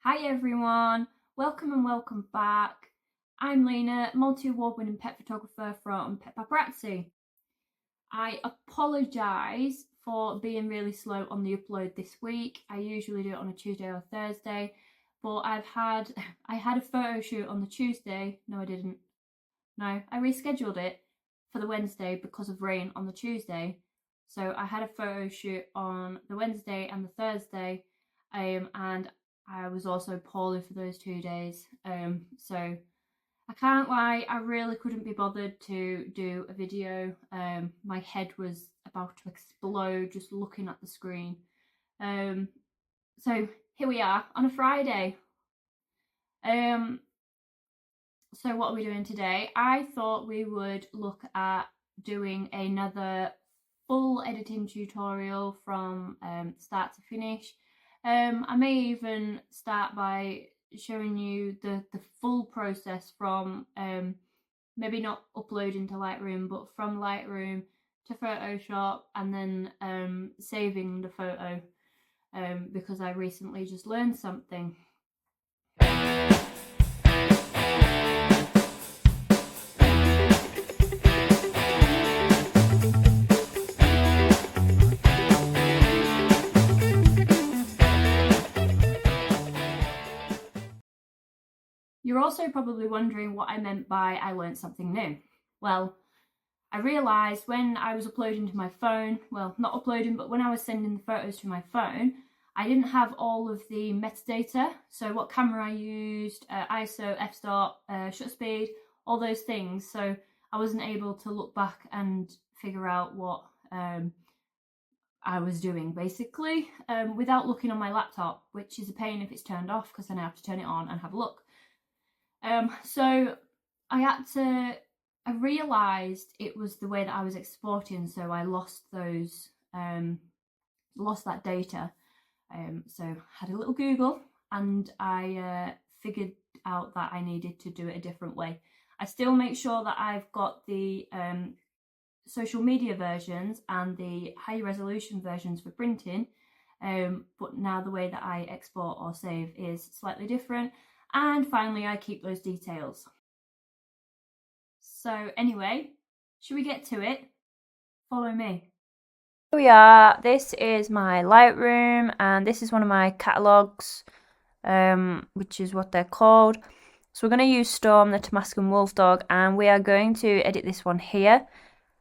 Hi everyone, welcome and welcome back. I'm Lena, multi-award-winning pet photographer from Pet Paparazzi. I apologise for being really slow on the upload this week. I usually do it on a Tuesday or Thursday, but I had a photo shoot on the Tuesday. No, I didn't. No, I rescheduled it for the Wednesday because of rain on the Tuesday. So I had a photo shoot on the Wednesday and the Thursday, and I was also poorly for those 2 days. So I can't lie, I really couldn't be bothered to do a video. My head was about to explode just looking at the screen. So here we are on a Friday. So what are we doing today? I thought we would look at doing another full editing tutorial from start to finish. I may even start by showing you the full process from maybe not uploading to Lightroom, but from Lightroom to Photoshop, and then saving the photo because I recently just learned something. You're also probably wondering what I meant by I learned something new. Well, I realised when I was uploading to my phone, well, not uploading, but when I was sending the photos to my phone, I didn't have all of the metadata. So what camera I used, ISO, f-stop, shutter speed, all those things. So I wasn't able to look back and figure out what I was doing basically without looking on my laptop, which is a pain if it's turned off because then I have to turn it on and have a look. So I realised it was the way that I was exporting, so I lost those, lost that data. So I had a little Google and I figured out that I needed to do it a different way. I still make sure that I've got the social media versions and the high resolution versions for printing, but now the way that I export or save is slightly different. And finally, I keep those details. So anyway, should we get to it? Follow me. Here we are. This is my Lightroom, and this is one of my catalogues, which is what they're called. So we're going to use Storm, the Damascus Wolfdog, and we are going to edit this one here.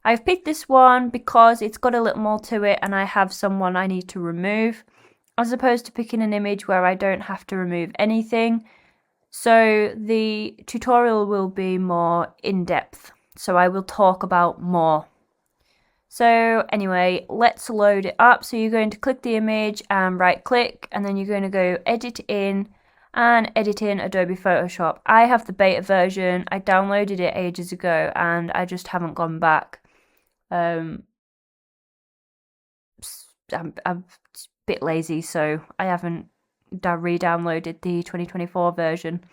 I've picked this one because it's got a little more to it, and I have someone I need to remove, as opposed to picking an image where I don't have to remove anything. So the tutorial will be more in-depth, so I will talk about more. So anyway, let's load it up. So you're going to click the image and right click, and then you're going to go edit in and edit in Adobe Photoshop. I have the beta version. I downloaded it ages ago and I just haven't gone back. I'm a bit lazy, so I haven't re-downloaded the 2024 version.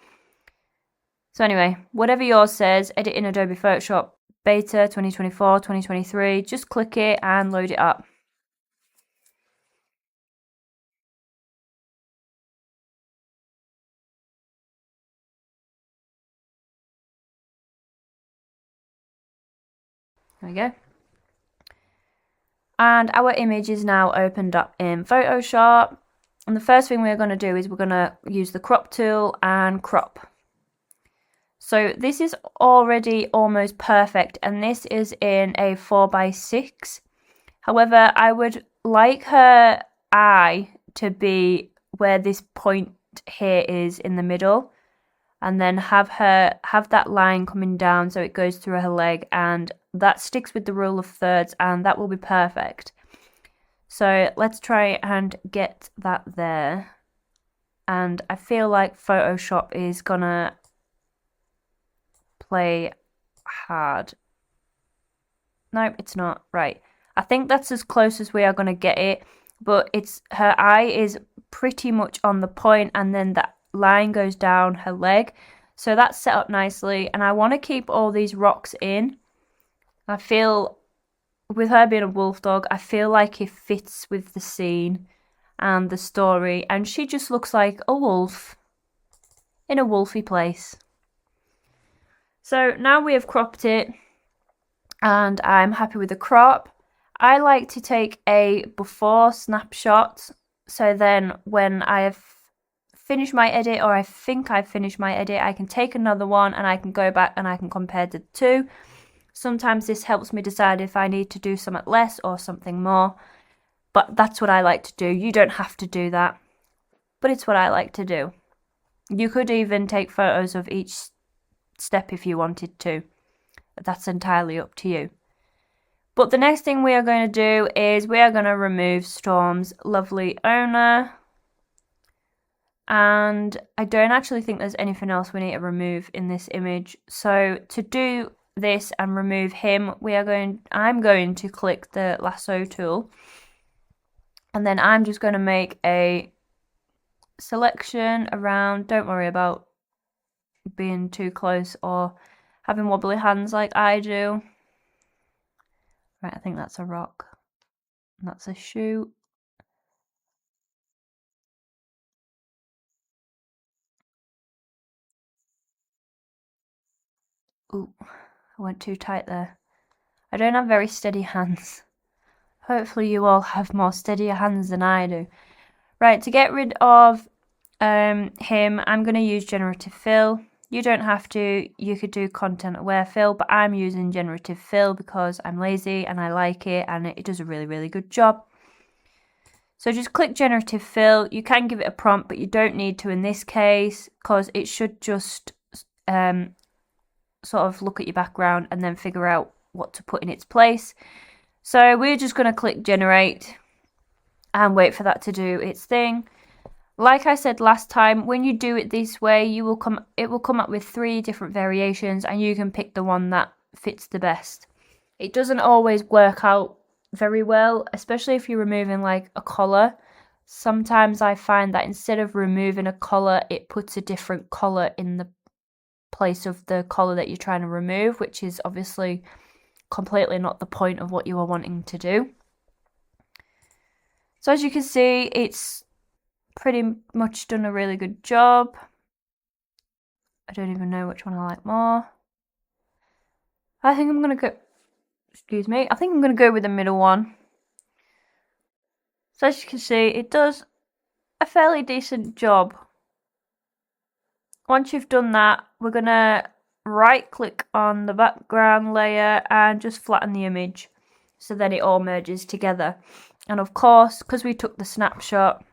So anyway, whatever yours says, edit in Adobe Photoshop beta 2024, 2023, just click it and load it up. There we go. And our image is now opened up in Photoshop. And the first thing we're going to do is we're going to use the crop tool and crop. So this is already almost perfect, and this is in a 4:6. However, I would like her eye to be where this point here is in the middle, and then have that line coming down so it goes through her leg, and that sticks with the rule of thirds, and that will be perfect. So let's try and get that there. And I feel like Photoshop is gonna play hard. Nope, it's not. Right. I think that's as close as we are going to get it, but her eye is pretty much on the point, and then that line goes down her leg. So that's set up nicely, and I want to keep all these rocks in. I feel, with her being a wolf dog, I feel like it fits with the scene and the story, and she just looks like a wolf. in a wolfy place. So now we have cropped it and I'm happy with the crop. I like to take a before snapshot, so then when I have finished my edit, or I think I've finished my edit, I can take another one and I can go back and I can compare the two. Sometimes this helps me decide if I need to do something less or something more, but that's what I like to do. You don't have to do that, but it's what I like to do. You could even take photos of each step if you wanted to. That's entirely up to you. But the next thing we are going to do is we are going to remove Storm's lovely owner. And I don't actually think there's anything else we need to remove in this image. So to do this and remove him, I'm going to click the lasso tool. And then I'm just going to make a selection around. Don't worry about being too close or having wobbly hands like I do. Right, I think that's a rock. That's a shoe. Ooh, I went too tight there. I don't have very steady hands. Hopefully you all have more steadier hands than I do. Right, to get rid of him, I'm going to use generative fill. You don't have to, you could do content aware fill, but I'm using generative fill because I'm lazy and I like it and it does a really, really good job. So just click generative fill. You can give it a prompt, but you don't need to in this case because it should just sort of look at your background and then figure out what to put in its place. So we're just going to click generate and wait for that to do its thing. Like I said last time, when you do it this way, it will come up with 3 different variations and you can pick the one that fits the best. It doesn't always work out very well, especially if you're removing like a collar. Sometimes I find that instead of removing a collar, it puts a different collar in the place of the collar that you're trying to remove, which is obviously completely not the point of what you are wanting to do. So as you can see, it's pretty much done a really good job. I don't even know which one I like more. I think I'm going to go, I think I'm going to go with the middle one. So as you can see, it does a fairly decent job. Once you've done that, we're going to right click on the background layer and just flatten the image so then it all merges together. And of course, because we took the snapshot,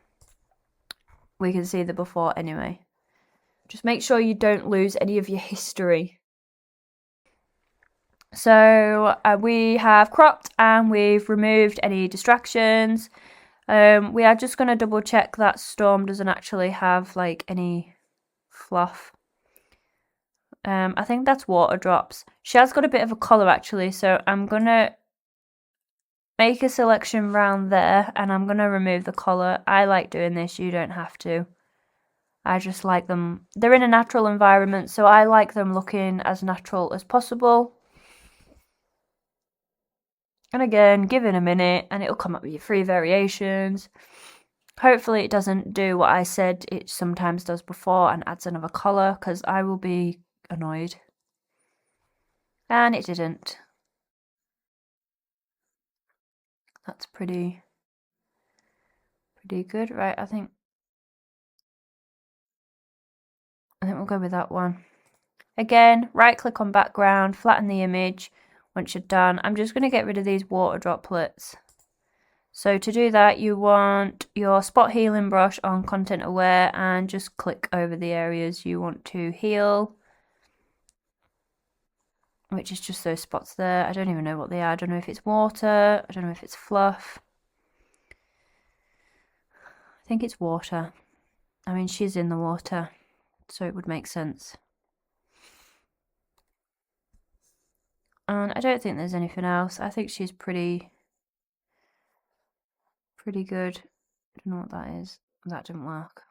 we can see the before anyway. Just make sure you don't lose any of your history. So we have cropped and we've removed any distractions. We are just going to double check that Storm doesn't actually have like any fluff. I think that's water drops. She has got a bit of a collar actually, so I'm going to make a selection round there and I'm going to remove the collar. I like doing this, you don't have to. I just like them. They're in a natural environment, so I like them looking as natural as possible. And again, give it a minute and it'll come up with your 3 variations. Hopefully it doesn't do what I said it sometimes does before and adds another collar, because I will be annoyed. And it didn't. That's pretty good. Right, I think we'll go with that one. Again, right click on background, flatten the image. Once you're done, I'm just going to get rid of these water droplets. So to do that, you want your spot healing brush on content aware and just click over the areas you want to heal, which is just those spots there. I don't even know what they are. I don't know if it's water. I don't know if it's fluff. I think it's water. I mean, she's in the water, so it would make sense. And I don't think there's anything else. I think she's pretty good. I don't know what that is. That didn't work.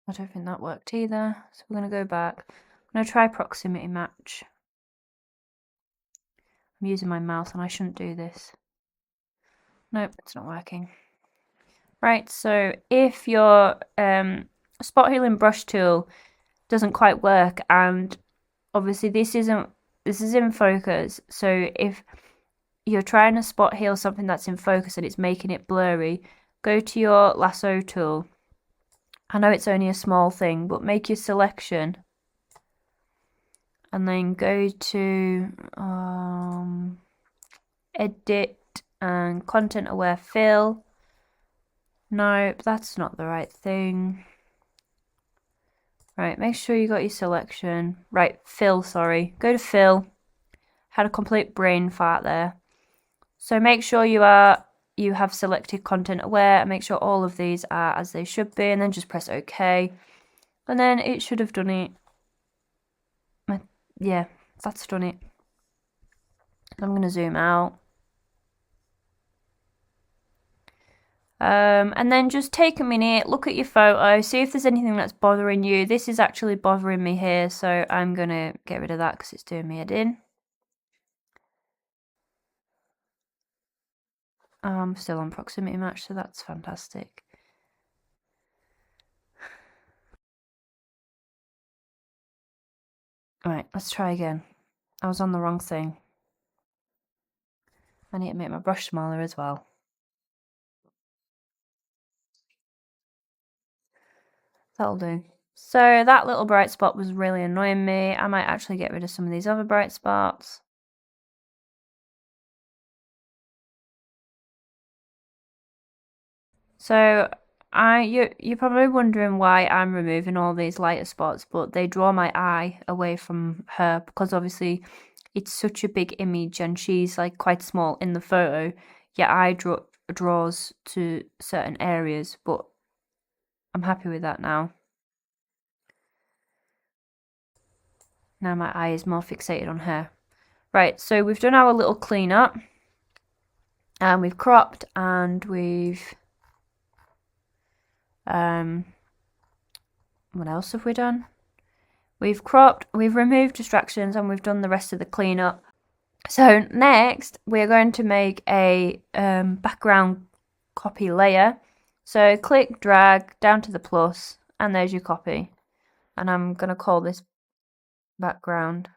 I don't think that worked either. So we're going to go back. I'm going to try proximity match. I'm using my mouse and I shouldn't do this. Nope, it's not working. Right, so if your spot healing brush tool doesn't quite work, and obviously this is in focus, so if you're trying to spot heal something that's in focus and it's making it blurry, go to your lasso tool. I know it's only a small thing, but make your selection and then go to edit and content aware fill. Nope, that's not the right thing. Right, make sure you got your selection. Right, fill, sorry. Go to fill. Had a complete brain fart there. So make sure you have selected content aware and make sure all of these are as they should be, and then just press OK. And then it should have done it. Yeah, that's done it. I'm going to zoom out. And then just take a minute, look at your photo, see if there's anything that's bothering you. This is actually bothering me here, so I'm going to get rid of that because it's doing me head in. Still on proximity match, so that's fantastic. Alright, let's try again. I was on the wrong thing. I need to make my brush smaller as well. That'll do. So that little bright spot was really annoying me. I might actually get rid of some of these other bright spots. So you're probably wondering why I'm removing all these lighter spots, but they draw my eye away from her because obviously it's such a big image and she's like quite small in the photo. Your eye draws to certain areas, but I'm happy with that now. Now my eye is more fixated on her. Right, so we've done our little cleanup and we've cropped and we've what else have we done? We've cropped, we've removed distractions, and we've done the rest of the cleanup. So next we're going to make a background copy layer. So click, drag down to the plus, and there's your copy. And I'm going to call this background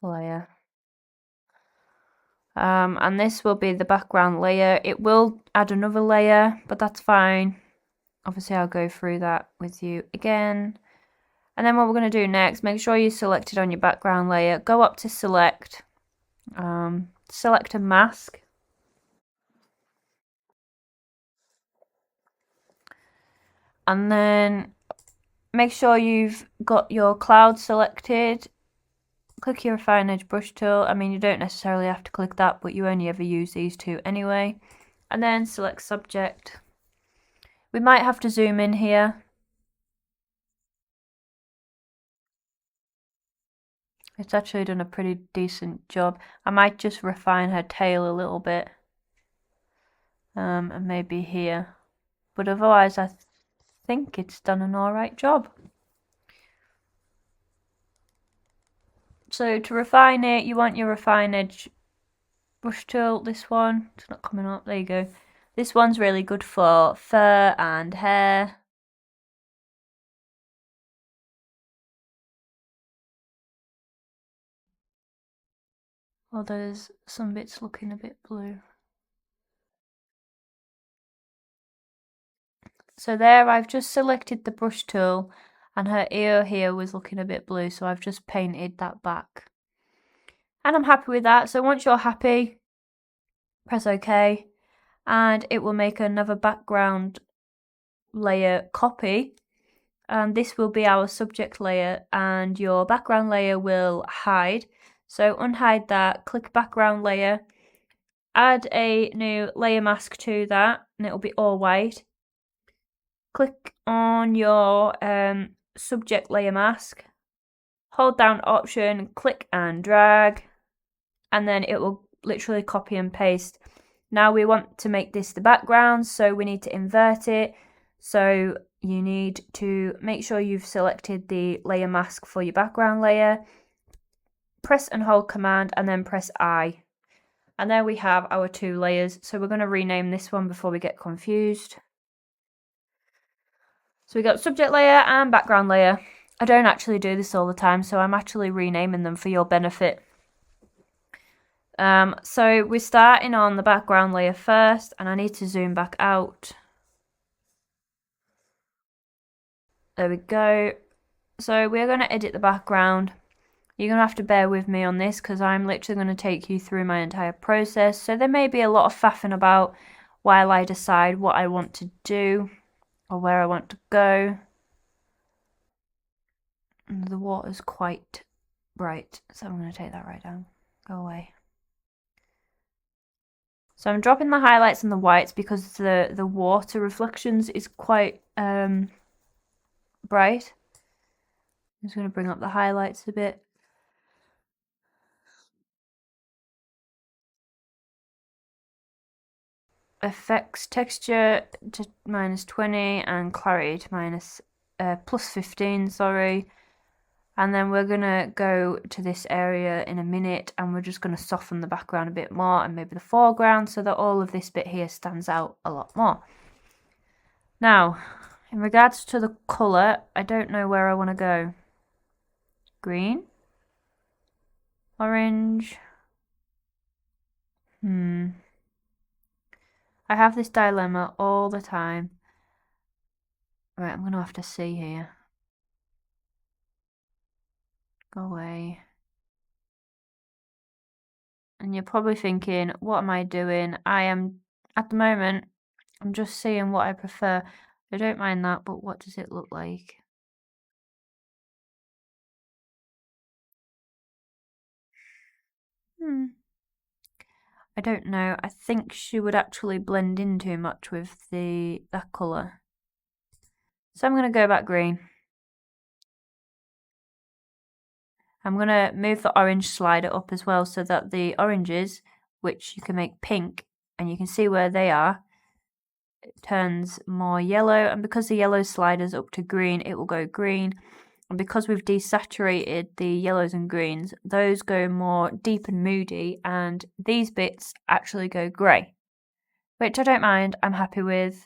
layer. And this will be the background layer. It will add another layer, but that's fine. Obviously, I'll go through that with you again. And then what we're going to do next, make sure you select it on your background layer. Go up to select, select a mask. And then make sure you've got your cloud selected. Click your refine edge brush tool. I mean, you don't necessarily have to click that, but you only ever use these two anyway. And then select subject. We might have to zoom in here. It's actually done a pretty decent job. I might just refine her tail a little bit. And maybe here. But otherwise, I think it's done an alright job. So to refine it, you want your refine edge brush tool. This one, it's not coming up. There you go. This one's really good for fur and hair. Oh, there's some bits looking a bit blue. So there I've just selected the brush tool and her ear here was looking a bit blue, so I've just painted that back. And I'm happy with that. So once you're happy, press OK and it will make another background layer copy. And this will be our subject layer and your background layer will hide. So unhide that, click background layer, add a new layer mask to that and it will be all white. Click on your subject layer mask, hold down option, click and drag, and then it will literally copy and paste. Now we want to make this the background, so we need to invert it. So you need to make sure you've selected the layer mask for your background layer, press and hold command and then press I. And there we have our 2 layers. So we're going to rename this one before we get confused. So we got subject layer and background layer. I don't actually do this all the time, so I'm actually renaming them for your benefit. So we're starting on the background layer first, and I need to zoom back out. There we go. So we're going to edit the background. You're going to have to bear with me on this because I'm literally going to take you through my entire process. So there may be a lot of faffing about while I decide what I want to do or where I want to go. And the water's quite bright, so I'm going to take that right down. Go away. So I'm dropping the highlights and the whites because the water reflections is quite bright. I'm just going to bring up the highlights a bit. Effects texture to -20 and clarity to +15, sorry. And then we're gonna go to this area in a minute and we're just gonna soften the background a bit more and maybe the foreground so that all of this bit here stands out a lot more. Now, in regards to the colour, I don't know where I want to go. Green? Orange? I have this dilemma all the time. Right, I'm going to have to see here. Go away. And you're probably thinking, what am I doing? I am, at the moment, I'm just seeing what I prefer. I don't mind that, but what does it look like? I don't know. I think she would actually blend in too much with that colour. So I'm going to go back green. I'm going to move the orange slider up as well so that the oranges, which you can make pink, and you can see where they are, it turns more yellow. And because the yellow slider's up to green, it will go green. And because we've desaturated the yellows and greens, those go more deep and moody, and these bits actually go grey, which I don't mind. I'm happy with.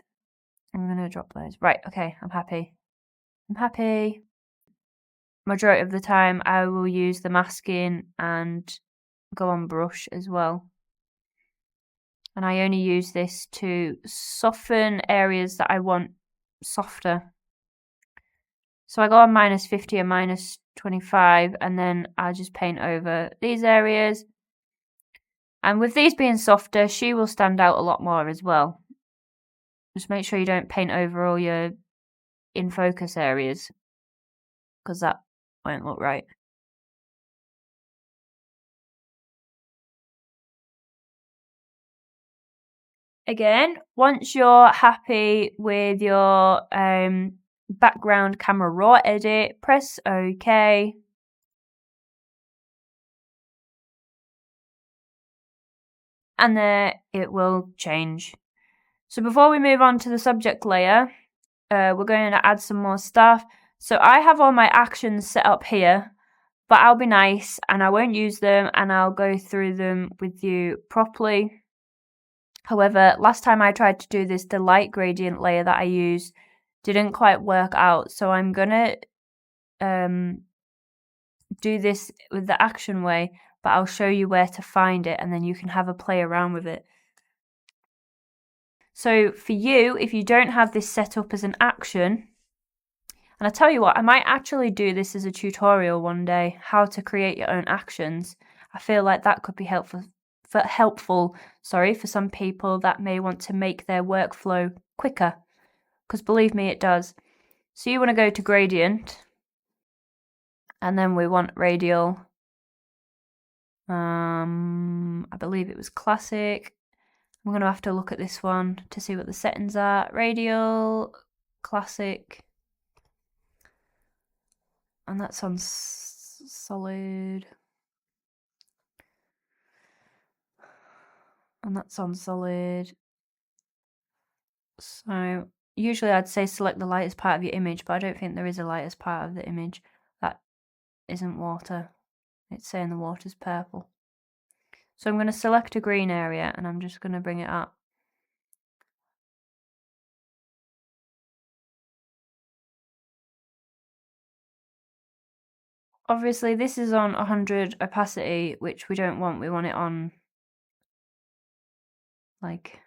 I'm going to drop those. Right, okay, I'm happy. I'm happy. Majority of the time I will use the masking and go on brush as well. And I only use this to soften areas that I want softer. So I go on -50 and -25 and then I just paint over these areas. And with these being softer, she will stand out a lot more as well. Just make sure you don't paint over all your in focus areas because that won't look right. Again, once you're happy with your background camera raw edit, press OK. And there it will change. So before we move on to the subject layer, we're going to add some more stuff. So I have all my actions set up here, but I'll be nice and I won't use them and I'll go through them with you properly. However, last time I tried to do this, the light gradient layer that I used didn't quite work out. So I'm going to do this with the action way, but I'll show you where to find it and then you can have a play around with it. So for you, if you don't have this set up as an action, and I tell you what, I might actually do this as a tutorial one day, how to create your own actions. I feel like that could be helpful for some people that may want to make their workflow quicker, because believe me, it does. So you want to go to gradient, and then we want radial. I believe it was classic. I'm going to have to look at this one to see what the settings are. Radial, classic. And that's on solid. And that's on solid. So usually I'd say select the lightest part of your image, but I don't think there is a lightest part of the image. That isn't water. It's saying the water's purple. So I'm going to select a green area and I'm just going to bring it up. Obviously this is on 100 opacity, which we don't want. We want it on, like, I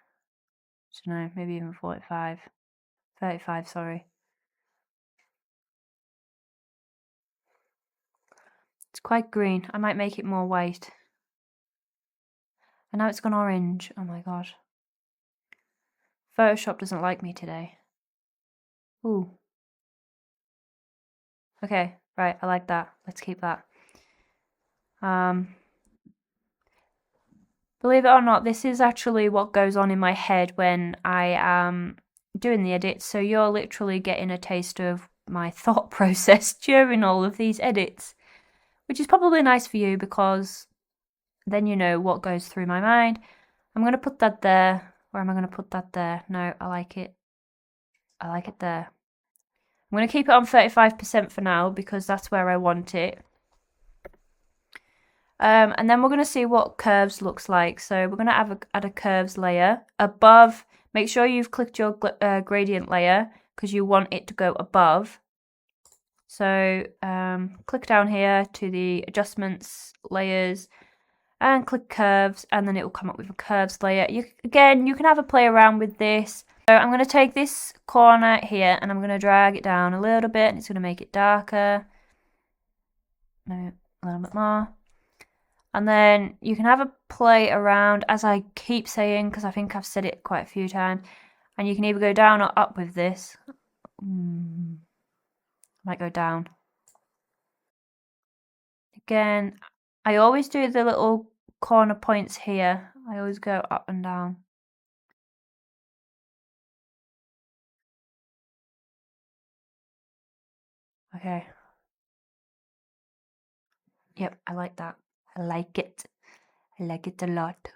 don't know, maybe even 35, sorry. It's quite green. I might make it more white. And now it's gone orange. Oh my god. Photoshop doesn't like me today. Ooh. Okay, right, I like that. Let's keep that. Believe it or not, this is actually what goes on in my head when I am doing the edits. So you're literally getting a taste of my thought process during all of these edits, which is probably nice for you because then you know what goes through my mind. I'm going to put that there. Or am I going to put that there? No, I like it. I like it there. I'm going to keep it on 35% for now because that's where I want it. And then we're going to see what curves looks like. So we're going to add a curves layer above. Make sure you've clicked your gradient layer because you want it to go above. So click down here to the adjustments layers and click curves, and then it will come up with a curves layer. Again, you can have a play around with this. So I'm going to take this corner here and I'm going to drag it down a little bit, and it's going to make it darker. No, a little bit more. And then you can have a play around, as I keep saying, because I think I've said it quite a few times. And you can either go down or up with this. Might go down. Again, I always do the little corner points here. I always go up and down. Okay. Yep, I like that. I like it. I like it a lot.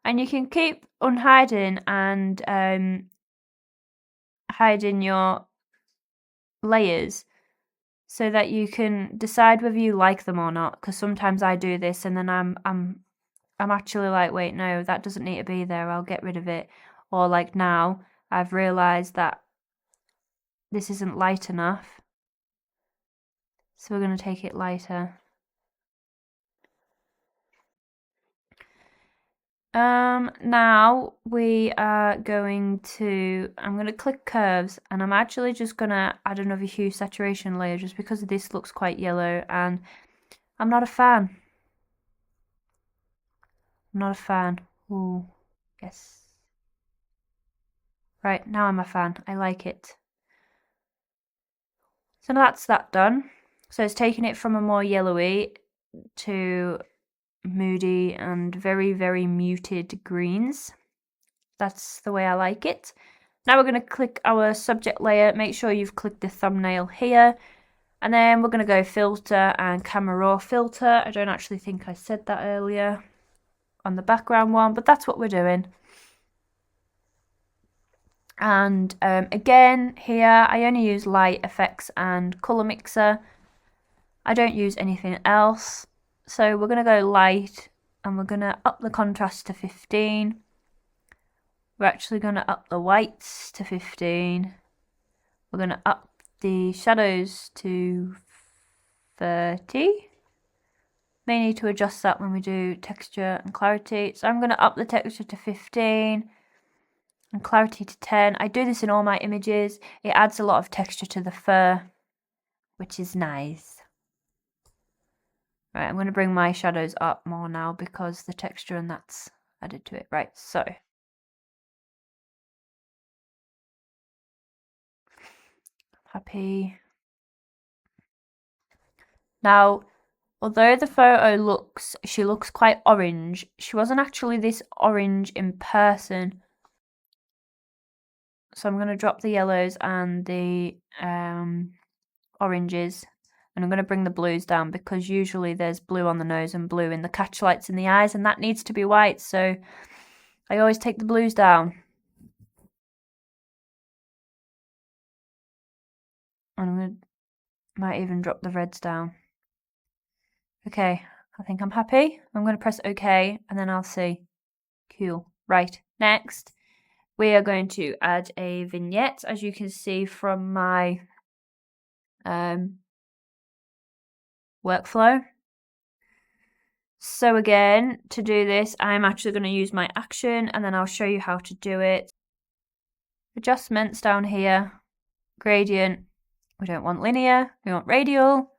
And you can keep unhiding and hiding your layers so that you can decide whether you like them or not. Because sometimes I do this and then I'm actually like, wait, no, that doesn't need to be there. I'll get rid of it. Or like now, I've realised that this isn't light enough. So we're going to take it lighter. Now we are going to, I'm going to click curves, and I'm actually just going to add another hue saturation layer just because this looks quite yellow and I'm not a fan. I'm not a fan. Ooh, yes. Right, now I'm a fan. I like it. So that's that done. So it's taken it from a more yellowy to moody and very, very muted greens. That's the way I like it. Now we're going to click our subject layer. Make sure you've clicked the thumbnail here. And then we're going to go filter and camera raw filter. I don't actually think I said that earlier on the background one, but that's what we're doing. And again, here I only use light effects and color mixer. I don't use anything else. So we're going to go light and we're going to up the contrast to 15. We're actually going to up the whites to 15. We're going to up the shadows to 30. May need to adjust that when we do texture and clarity. So I'm going to up the texture to 15 and clarity to 10. I do this in all my images. It adds a lot of texture to the fur, which is nice. Right, I'm going to bring my shadows up more now because the texture and that's added to it. Right, so happy. Now, although the photo she looks quite orange, she wasn't actually this orange in person. So I'm going to drop the yellows and the oranges, and I'm going to bring the blues down because usually there's blue on the nose and blue in the catch lights in the eyes, and that needs to be white, so I always take the blues down. And might even drop the reds down. Okay, I think I'm happy. I'm going to press OK and then I'll see. Cool. Right, next we are going to add a vignette, as you can see from my workflow. So again, to do this, I'm actually going to use my action and then I'll show you how to do it. Adjustments down here, gradient, we don't want linear, we want radial,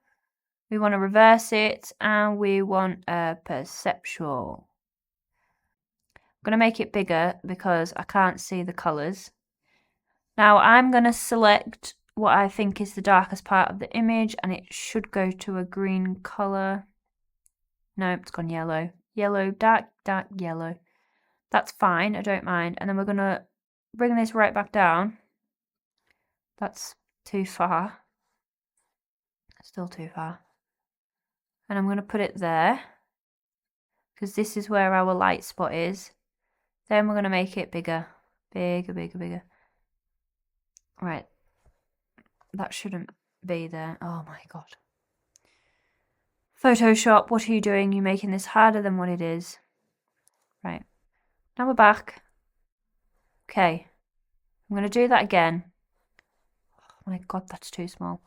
we want to reverse it, and we want a perceptual. I'm going to make it bigger because I can't see the colours. Now I'm going to select what I think is the darkest part of the image, and it should go to a green colour. No, it's gone yellow. Yellow, dark yellow. That's fine, I don't mind. And then we're going to bring this right back down. That's too far. Still too far. And I'm going to put it there, because this is where our light spot is. Then we're going to make it bigger. Bigger, bigger, bigger. Right. That shouldn't be there. Oh my god. Photoshop, what are you doing? You're making this harder than what it is. Right. Now we're back. Okay. I'm going to do that again. Oh my god, that's too small.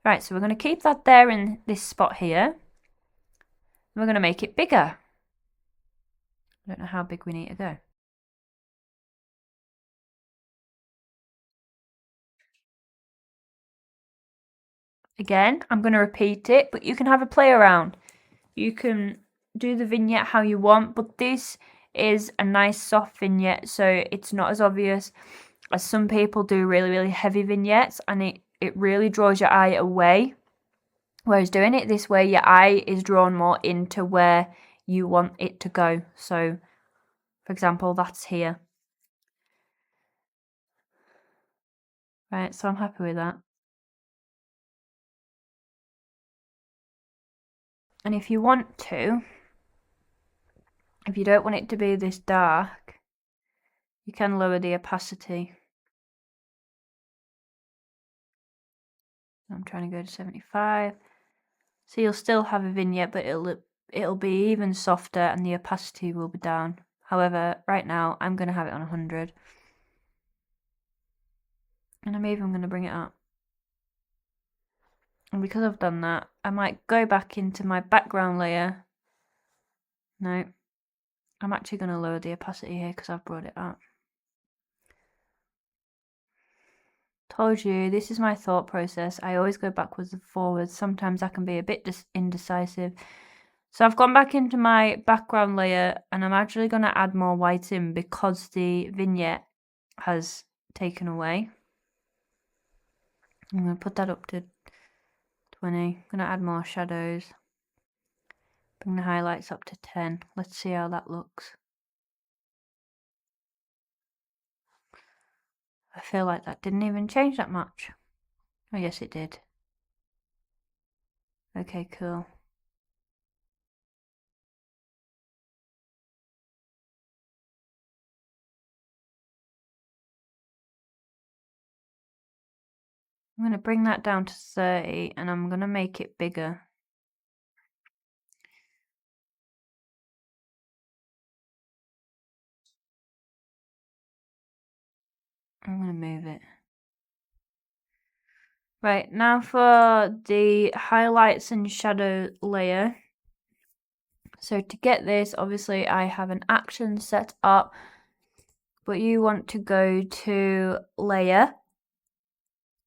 Right, so we're going to keep that there in this spot here. We're going to make it bigger. I don't know how big we need to go. Again, I'm going to repeat it, but you can have a play around. You can do the vignette how you want, but this is a nice soft vignette, so it's not as obvious as some people do really, really heavy vignettes, and it really draws your eye away. Whereas doing it this way, your eye is drawn more into where you want it to go. So, for example, that's here. Right, so I'm happy with that. And if you want to, if you don't want it to be this dark, you can lower the opacity. I'm trying to go to 75. So you'll still have a vignette, but it'll be even softer and the opacity will be down. However, right now I'm going to have it on 100. And I'm even going to bring it up. And because I've done that, I might go back into my background layer. No, I'm actually going to lower the opacity here because I've brought it up. Told you, this is my thought process. I always go backwards and forwards. Sometimes I can be a bit indecisive. So I've gone back into my background layer and I'm actually going to add more white in because the vignette has taken away. I'm going to put that up to 20. I'm going to add more shadows. Bring the highlights up to 10. Let's see how that looks. I feel like that didn't even change that much. Oh yes, it did. Okay, cool. I'm going to bring that down to 30 and I'm going to make it bigger. I'm going to move it. Right, now for the highlights and shadow layer. So to get this, obviously I have an action set up, but you want to go to layer,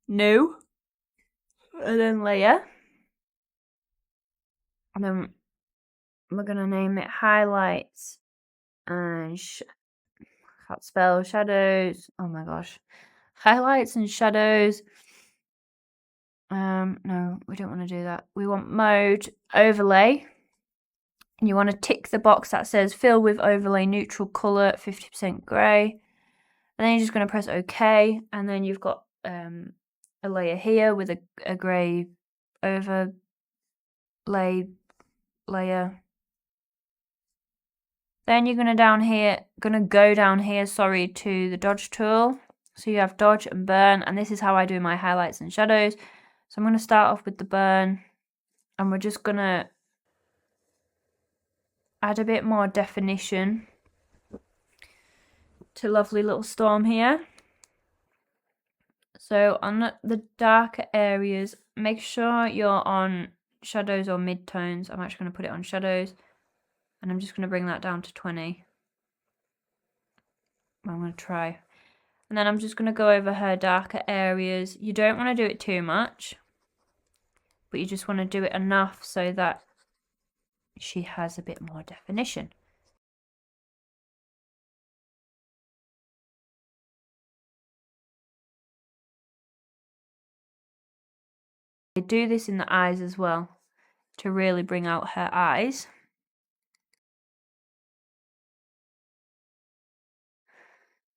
new, and then layer. And then we're going to name it highlights and can't spell shadows. Oh my gosh. Highlights and shadows. No, we don't want to do that. We want mode overlay. And you want to tick the box that says fill with overlay neutral color 50% gray. And then you're just going to press OK. And then you've got a layer here with a gray overlay layer. Then you're going to go down here, to the dodge tool. So you have dodge and burn, and this is how I do my highlights and shadows. So I'm going to start off with the burn, and we're just going to add a bit more definition to lovely little Storm here. So on the darker areas, make sure you're on shadows or mid-tones. I'm actually going to put it on shadows, and I'm just going to bring that down to 20. I'm going to try. And then I'm just going to go over her darker areas. You don't want to do it too much, but you just want to do it enough so that she has a bit more definition. I do this in the eyes as well to really bring out her eyes.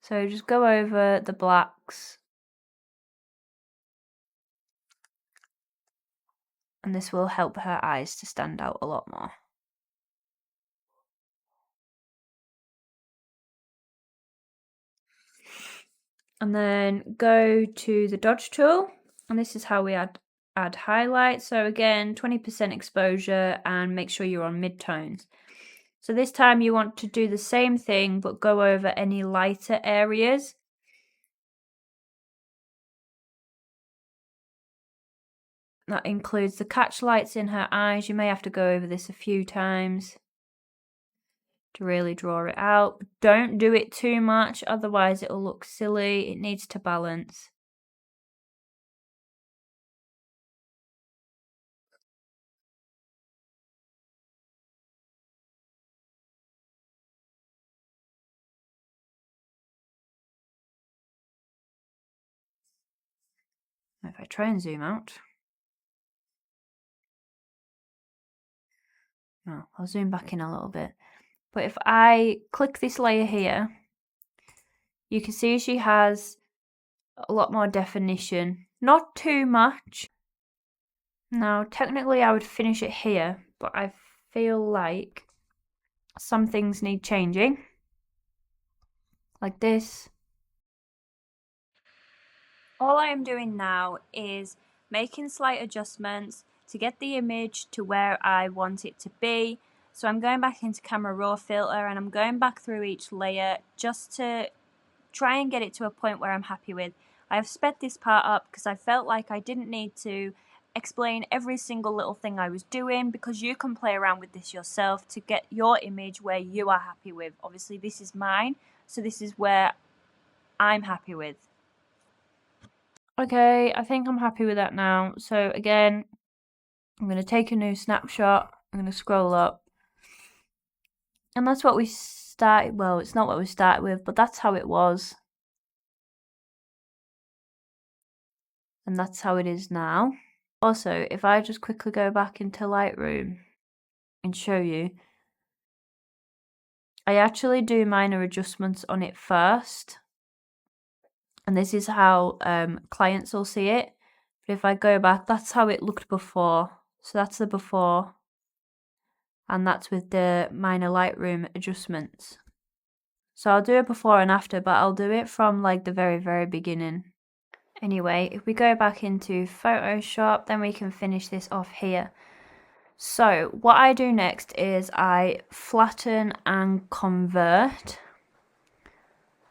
So just go over the blacks, and this will help her eyes to stand out a lot more. And then go to the dodge tool, and this is how we add highlight. So again, 20% exposure, and make sure you're on mid-tones. So this time you want to do the same thing, but go over any lighter areas. That includes the catch lights in her eyes. You may have to go over this a few times to really draw it out. But don't do it too much, otherwise it'll look silly. It needs to balance. If I try and zoom out. No, I'll zoom back in a little bit. But if I click this layer here, you can see she has a lot more definition. Not too much. Now, technically I would finish it here, but I feel like some things need changing. Like this. All I am doing now is making slight adjustments to get the image to where I want it to be. So I'm going back into Camera Raw filter, and I'm going back through each layer just to try and get it to a point where I'm happy with. I have sped this part up because I felt like I didn't need to explain every single little thing I was doing, because you can play around with this yourself to get your image where you are happy with. Obviously this is mine, so this is where I'm happy with. Okay, I think I'm happy with that now. So again, I'm going to take a new snapshot. I'm going to scroll up. And that's what we started, well, it's not what we started with, but that's how it was. And that's how it is now. Also, if I just quickly go back into Lightroom and show you, I actually do minor adjustments on it first. And this is how clients will see it. But if I go back, that's how it looked before. So that's the before. And that's with the minor Lightroom adjustments. So I'll do it before and after, but I'll do it from like the very, very beginning. Anyway, if we go back into Photoshop, then we can finish this off here. So what I do next is I flatten and convert.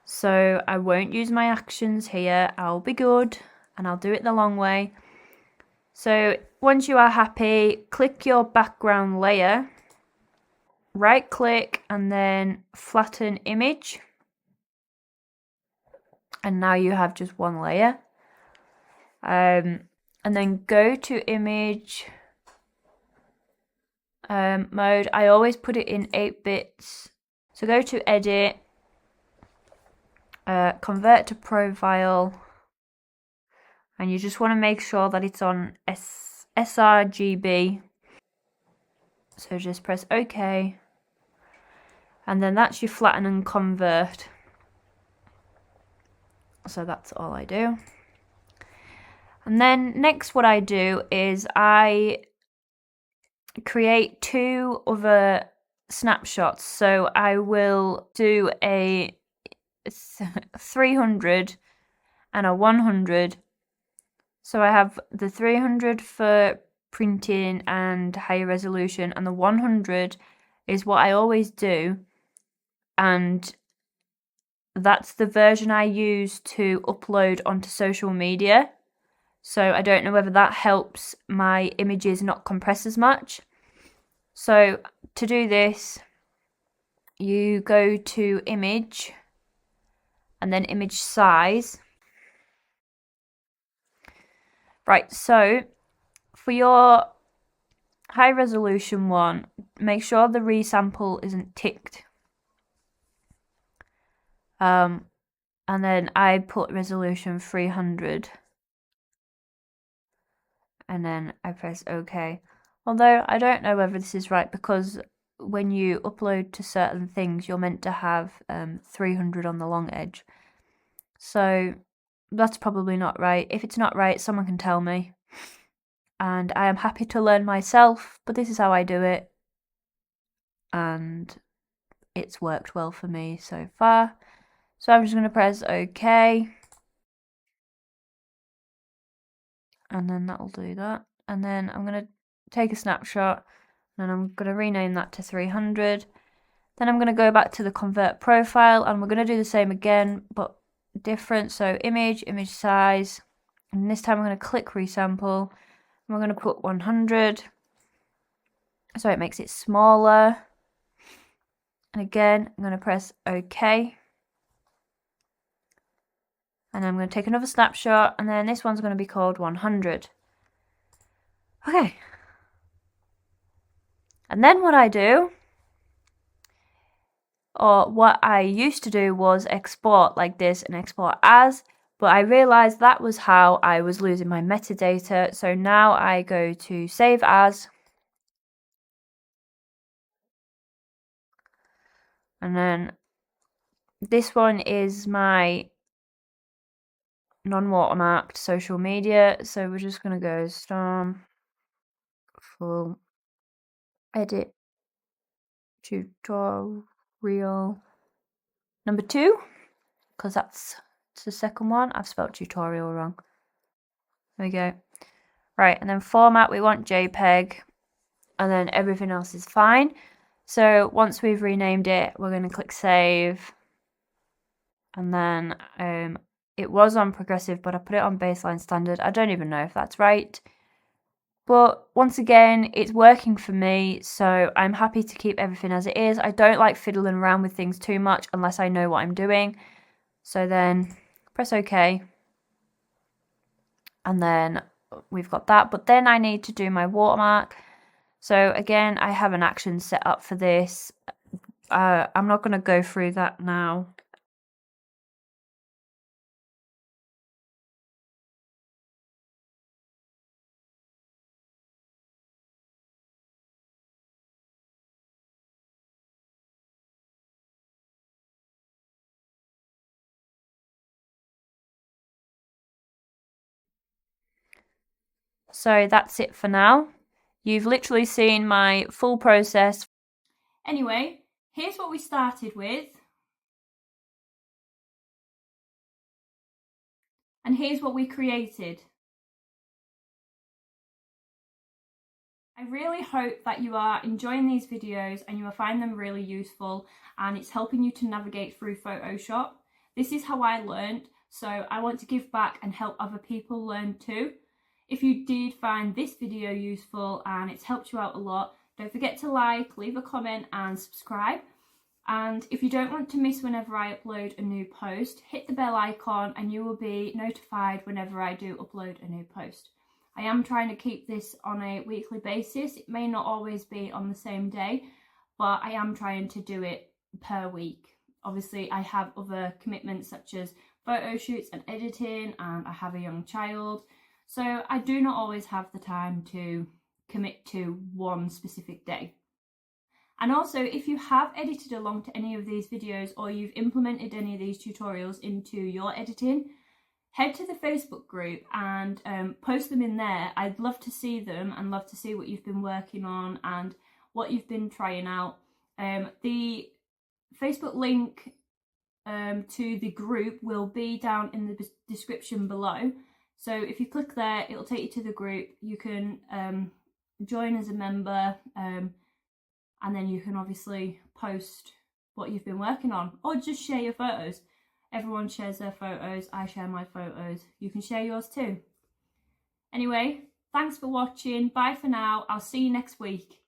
So I won't use my actions here. I'll be good and I'll do it the long way. So once you are happy, click your background layer, right click and then flatten image. And now you have just one layer. And then go to image mode. I always put it in 8 bits. So go to edit, convert to profile, and you just want to make sure that it's on sRGB. So just press OK, and then that's your flatten and convert. So that's all I do. And then next what I do is I create 2 other snapshots. So I will do a 300 and a 100. So I have the 300 for printing and higher resolution, and the 100 is what I always do, and that's the version I use to upload onto social media. So I don't know whether that helps my images not compress as much. So to do this, you go to image and then image size. Right, so for your high resolution one, make sure the resample isn't ticked. And then I put resolution 300. And then I press OK. Although I don't know whether this is right, because when you upload to certain things, you're meant to have 300 on the long edge. So that's probably not right. If it's not right, someone can tell me. And I am happy to learn myself, but this is how I do it. And it's worked well for me so far. So I'm just going to press OK. And then that'll do that. And then I'm going to take a snapshot, and I'm going to rename that to 300. Then I'm going to go back to the convert profile, and we're going to do the same again, but different. So image size, and this time I'm going to click resample, and we're going to put 100, so it makes it smaller. And again, I'm going to press OK. And I'm going to take another snapshot, and then this one's going to be called 100. Okay. And then what I do, or what I used to do, was export like this and export as, but I realized that was how I was losing my metadata. So now I go to save as, and then this one is my non-watermarked social media. So we're just going to go Storm full edit tutorial number 2, because that's the second one. I've spelled tutorial wrong. There we go. Right, and then format, we want JPEG, and then everything else is fine. So once we've renamed it, we're going to click save. And then it was on progressive, but I put it on baseline standard. I don't even know if that's right. But once again, it's working for me, so I'm happy to keep everything as it is. I don't like fiddling around with things too much unless I know what I'm doing. So then press OK. And then we've got that. But then I need to do my watermark. So again, I have an action set up for this. I'm not going to go through that now. So that's it for now. You've literally seen my full process. Anyway, here's what we started with. And here's what we created. I really hope that you are enjoying these videos and you will find them really useful, and it's helping you to navigate through Photoshop. This is how I learned, so I want to give back and help other people learn too. If you did find this video useful and it's helped you out a lot, don't forget to like, leave a comment and subscribe. And if you don't want to miss whenever I upload a new post, hit the bell icon and you will be notified whenever I do upload a new post. I am trying to keep this on a weekly basis. It may not always be on the same day, but I am trying to do it per week. Obviously, I have other commitments such as photo shoots and editing, and I have a young child. So I do not always have the time to commit to one specific day. And also, if you have edited along to any of these videos or you've implemented any of these tutorials into your editing, head to the Facebook group and post them in there. I'd love to see them and love to see what you've been working on and what you've been trying out. The Facebook link to the group will be down in the description below. So if you click there, it'll take you to the group. You can join as a member. and then you can obviously post what you've been working on, or just share your photos. Everyone shares their photos, I share my photos, you can share yours too. Anyway, thanks for watching, bye for now, I'll see you next week.